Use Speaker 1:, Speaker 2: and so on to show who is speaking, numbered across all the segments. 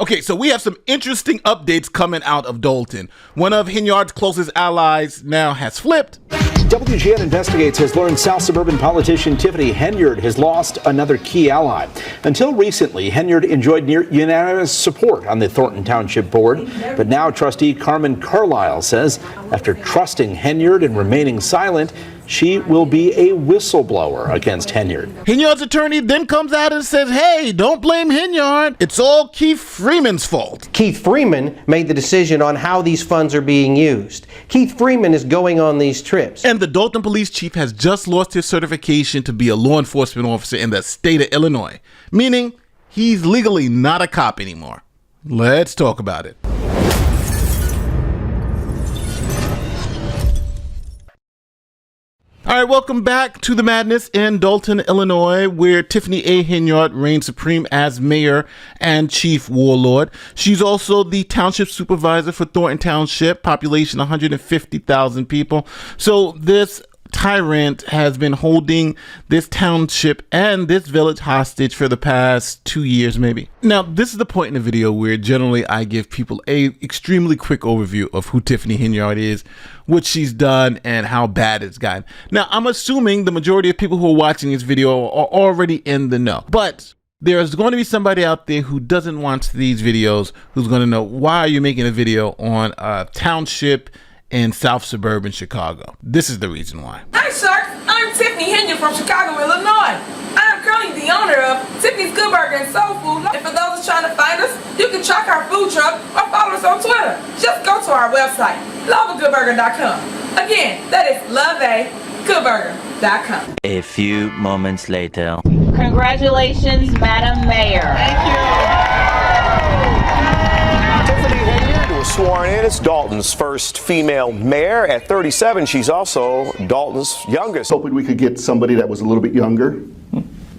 Speaker 1: Okay, so we have some interesting updates coming out of Dalton. One of Hinyard's closest allies now has flipped.
Speaker 2: WGN Investigates has learned South Suburban politician Tiffany Henyard has lost another key ally. Until recently, Henyard enjoyed near unanimous support on the Thornton Township Board. But now trustee Carmen Carlisle says after trusting Henyard and remaining silent, she will be a whistleblower against Henyard.
Speaker 1: Hinyard's attorney then comes out and says, hey, don't blame Hinyard. It's all Keith Freeman's fault.
Speaker 3: Keith Freeman made the decision on how these funds are being used. Keith Freeman is going on these trips.
Speaker 1: And the Dalton police chief has just lost his certification to be a law enforcement officer in the state of Illinois, meaning he's legally not a cop anymore. Let's talk about it. All right, welcome back to the madness in Dalton, Illinois, where Tiffany A. Henyard reigns supreme as mayor and chief warlord. She's also the township supervisor for Thornton Township, population 150,000 people. So this tyrant has been holding this township and this village hostage for the past 2 years, maybe. Now, this is the point in the video where generally I give people a extremely quick overview of who Tiffany Henyard is, what she's done, and how bad it's gotten. Now, I'm assuming the majority of people who are watching this video are already in the know, but there's going to be somebody out there who doesn't watch these videos who's going to know, why are you making a video on a township in South Suburban Chicago? This is the reason why.
Speaker 4: Hi Sharks, I'm Tiffany Henyard from Chicago, Illinois. I am currently the owner of Tiffany's Good Burger and Soul Food. And for those trying to find us, you can track our food truck or follow us on Twitter. Just go to our website, loveagoodburger.com. Again, that is loveagoodburger.com.
Speaker 5: A few moments later.
Speaker 6: Congratulations, Madam Mayor.
Speaker 4: Thank you.
Speaker 7: Was sworn in as Dalton's first female mayor. At 37, she's also Dalton's youngest.
Speaker 8: Hoping we could get somebody that was a little bit younger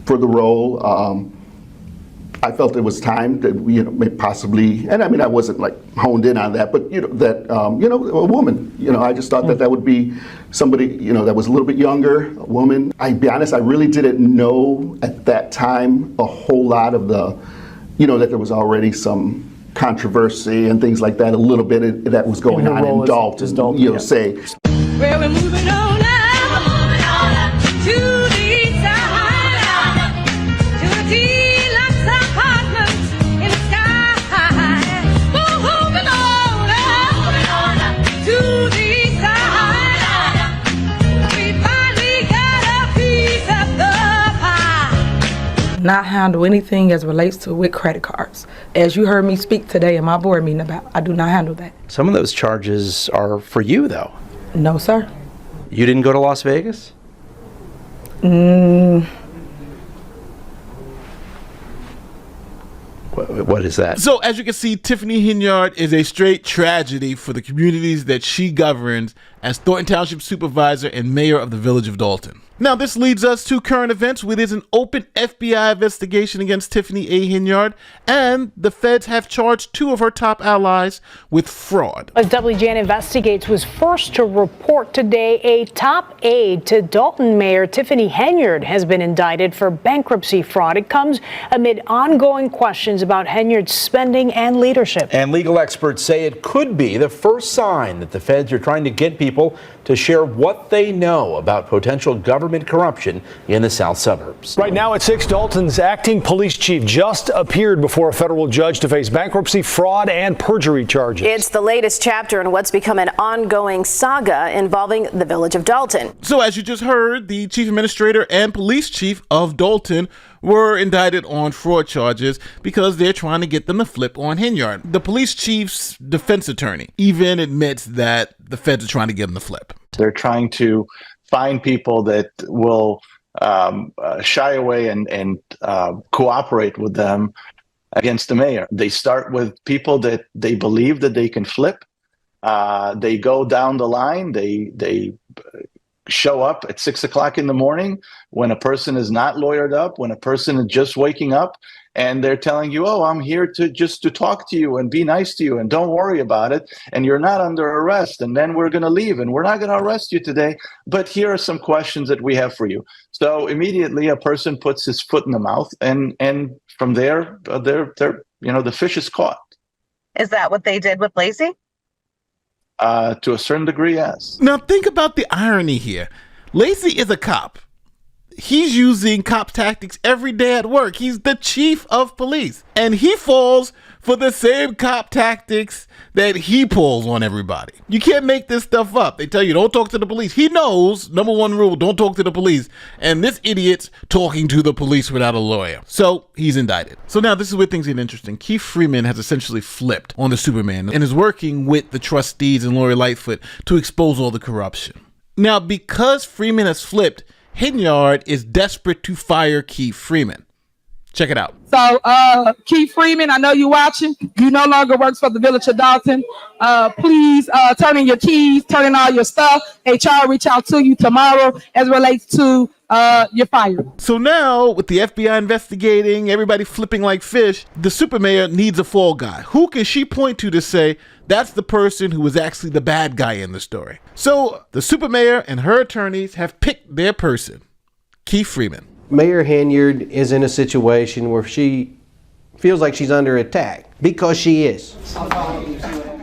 Speaker 8: for the role. I felt it was time that we, possibly, and I mean, I wasn't like honed in on that, but a woman. I just thought that would be somebody, that was a little bit younger, a woman. I'd be honest, I really didn't know at that time a whole lot of the, that there was already some controversy and things like that, a little bit that was going on in Dalton, say.
Speaker 4: Well, we're moving on up to the side, to a deluxe apartment in the sky. Moving on up to the side. We finally got a piece of the pie. Not handle anything as relates to with credit cards. As you heard me speak today in my board meeting about, I do not handle that.
Speaker 2: Some of those charges are for you, though.
Speaker 4: No, sir.
Speaker 2: You didn't go to Las Vegas? What is that?
Speaker 1: So as you can see, Tiffany Henyard is a straight tragedy for the communities that she governs as Thornton Township Supervisor and Mayor of the Village of Dalton. Now, this leads us to current events where there's an open FBI investigation against Tiffany A. Henyard, and the feds have charged 2 of her top allies with fraud.
Speaker 9: As WGN Investigates was first to report today, a top aide to Dalton Mayor Tiffany Henyard has been indicted for bankruptcy fraud. It comes amid ongoing questions about Henyard's spending and leadership.
Speaker 2: And legal experts say it could be the first sign that the feds are trying to get people to share what they know about potential government corruption in the south suburbs.
Speaker 10: Right now at 6, Dalton's acting police chief just appeared before a federal judge to face bankruptcy, fraud, and perjury charges.
Speaker 11: It's the latest chapter in what's become an ongoing saga involving the village of Dalton.
Speaker 1: So as you just heard, the chief administrator and police chief of Dalton were indicted on fraud charges because they're trying to get them to flip on Henyard. The police chief's defense attorney even admits that the feds are trying to get them to flip.
Speaker 12: They're trying to find people that will shy away and cooperate with them against the mayor. They start with people that they believe that they can flip. They go down the line. They show up at 6 o'clock in the morning when a person is not lawyered up, when a person is just waking up, and they're telling you, oh, I'm here to talk to you and be nice to you and don't worry about it, and you're not under arrest, and then we're going to leave and we're not going to arrest you today, but here are some questions that we have for you. So immediately a person puts his foot in the mouth, and from there they're the fish is caught.
Speaker 6: Is that what they did with Lacey?
Speaker 12: To a certain degree, yes.
Speaker 1: Now think about the irony here. Lacey is a cop. He's using cop tactics every day at work. He's the chief of police. And he falls for the same cop tactics that he pulls on everybody. You can't make this stuff up. They tell you don't talk to the police. He knows, number one rule, don't talk to the police. And this idiot's talking to the police without a lawyer. So he's indicted. So now this is where things get interesting. Keith Freeman has essentially flipped on the Superman and is working with the trustees and Lori Lightfoot to expose all the corruption. Now, because Freeman has flipped, Henyard is desperate to fire Keith Freeman. Check it out.
Speaker 13: So, Keith Freeman, I know you're watching. You no longer works for the Village of Dalton. Please turn in your keys, turn in all your stuff. HR will reach out to you tomorrow as relates to your fire.
Speaker 1: So now, with the FBI investigating, everybody flipping like fish, the supermayor needs a fall guy. Who can she point to say, that's the person who was actually the bad guy in the story? So the supermayor and her attorneys have picked their person, Keith Freeman.
Speaker 3: Mayor Henyard is in a situation where she feels like she's under attack, because she is.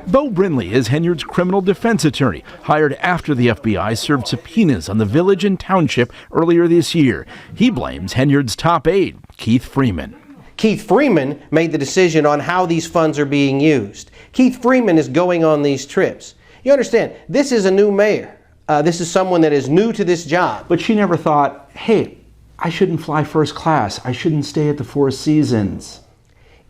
Speaker 14: Bo Brinley is Henyard's criminal defense attorney, hired after the FBI served subpoenas on the village and township earlier this year. He blames Henyard's top aide, Keith Freeman.
Speaker 3: Keith Freeman made the decision on how these funds are being used. Keith Freeman is going on these trips. You understand, this is a new mayor. This is someone that is new to this job.
Speaker 15: But she never thought, hey, I shouldn't fly first class. I shouldn't stay at the Four Seasons.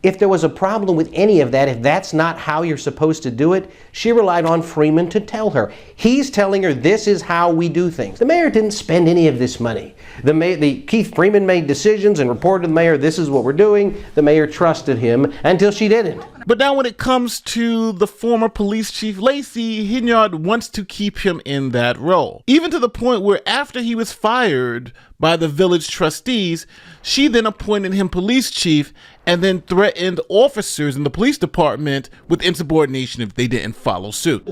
Speaker 3: If there was a problem with any of that, if that's not how you're supposed to do it, she relied on Freeman to tell her. He's telling her this is how we do things. The mayor didn't spend any of this money. Keith Freeman made decisions and reported to the mayor, this is what we're doing. The mayor trusted him until she didn't.
Speaker 1: But now when it comes to the former police chief Lacey, Henyard wants to keep him in that role. Even to the point where after he was fired by the village trustees, she then appointed him police chief and then threatened officers in the police department with insubordination if they didn't follow suit.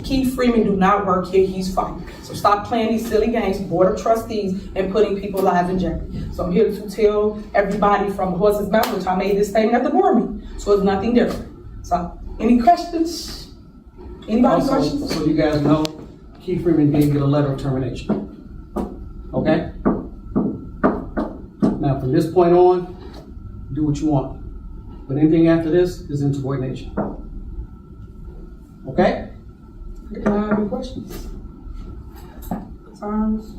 Speaker 13: Keith Freeman do not work here, he's fired. So stop playing these silly games, board of trustees, and putting people's lives in jeopardy. So I'm here to tell everybody from the horse's mouth, which I made this statement at the board meeting. So it's nothing different. So any questions? Anybody questions?
Speaker 16: So you guys know Keith Freeman did get a letter of termination. Okay? Now from this point on, do what you want. But anything after this is insubordination. Okay? Any questions?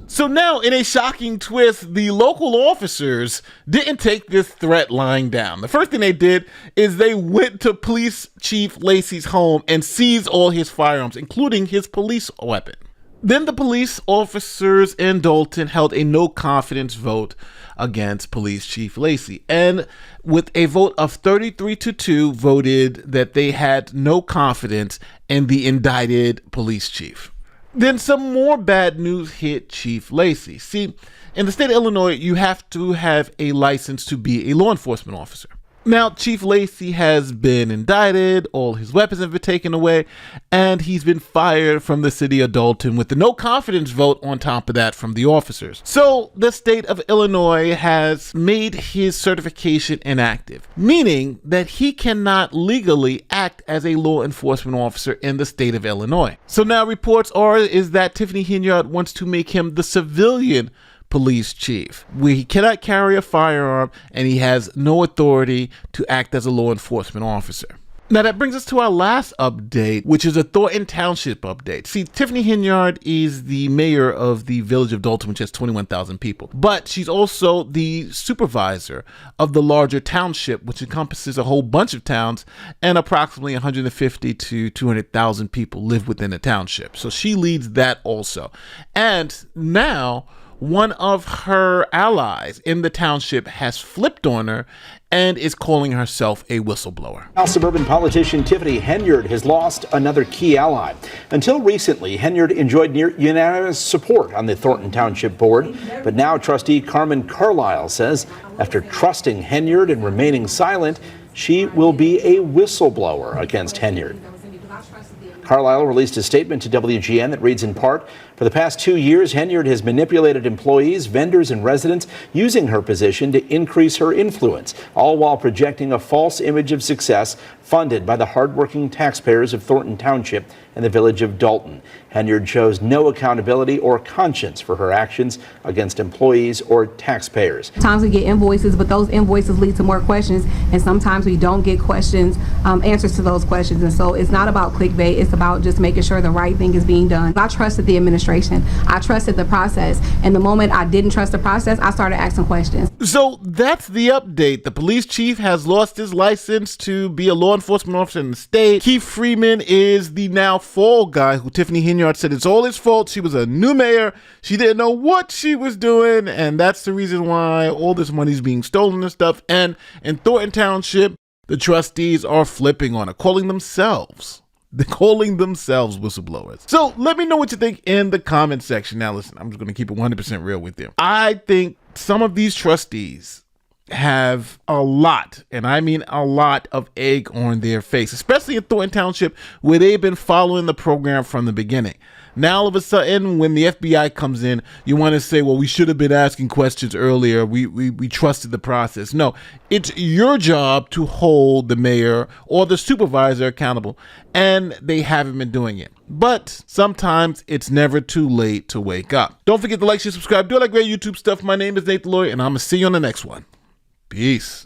Speaker 1: So now, in a shocking twist, the local officers didn't take this threat lying down. The first thing they did is they went to Police Chief Lacey's home and seized all his firearms, including his police weapon. Then the police officers in Dalton held a no confidence vote against Police Chief Lacey, and with a vote of 33-2 voted that they had no confidence in the indicted police chief. Then some more bad news hit Chief Lacey. See, in the state of Illinois, you have to have a license to be a law enforcement officer. Now, Chief Lacey has been indicted, all his weapons have been taken away, and he's been fired from the city of Dalton with the no confidence vote on top of that from the officers. So the state of Illinois has made his certification inactive, meaning that he cannot legally act as a law enforcement officer in the state of Illinois. So now reports is that Tiffany Henyard wants to make him the civilian police chief, where he cannot carry a firearm and he has no authority to act as a law enforcement officer. Now that brings us to our last update, which is a Thornton Township update. See, Tiffany Henyard is the mayor of the village of Dalton, which has 21,000 people, but she's also the supervisor of the larger township, which encompasses a whole bunch of towns, and approximately 150 to 200,000 people live within the township. So she leads that also. And now one of her allies in the township has flipped on her and is calling herself a whistleblower.
Speaker 2: South suburban politician Tiffany Henyard has lost another key ally. Until recently, Henyard enjoyed near unanimous support on the Thornton Township Board, but now trustee Carmen Carlisle says after trusting Henyard and remaining silent, she will be a whistleblower against Henyard. Carlisle released a statement to WGN that reads in part, "For the past 2 years, Henyard has manipulated employees, vendors, and residents using her position to increase her influence, all while projecting a false image of success funded by the hardworking taxpayers of Thornton Township and the village of Dalton. Henyard shows no accountability or conscience for her actions against employees or taxpayers."
Speaker 17: Sometimes we get invoices, but those invoices lead to more questions, and sometimes we don't get questions, answers to those questions. And so it's not about clickbait, it's about just making sure the right thing is being done. I trusted the administration, I trusted the process, and the moment I didn't trust the process, I started asking questions.
Speaker 1: So that's the update. The police chief has lost his license to be a law enforcement officer in the state. Keith Freeman is the now fall guy who Tiffany Henyard said it's all his fault. She was a new mayor. She didn't know what she was doing, and that's the reason why all this money's being stolen and stuff. And in Thornton Township, the trustees are flipping on it, calling themselves whistleblowers. So let me know what you think in the comment section. Now listen, I'm just going to keep it 100% real with you. I think some of these trustees have a lot, and I mean a lot, of egg on their face, especially in Thornton Township, where they've been following the program from the beginning. Now all of a sudden, when the FBI comes in, you want to say, well, we should have been asking questions earlier. We trusted the process. No, it's your job to hold the mayor or the supervisor accountable, and they haven't been doing it. But sometimes it's never too late to wake up. Don't forget to like, share, subscribe, do all that great YouTube stuff. My name is Nate the Lawyer, and I'm going to see you on the next one. Peace.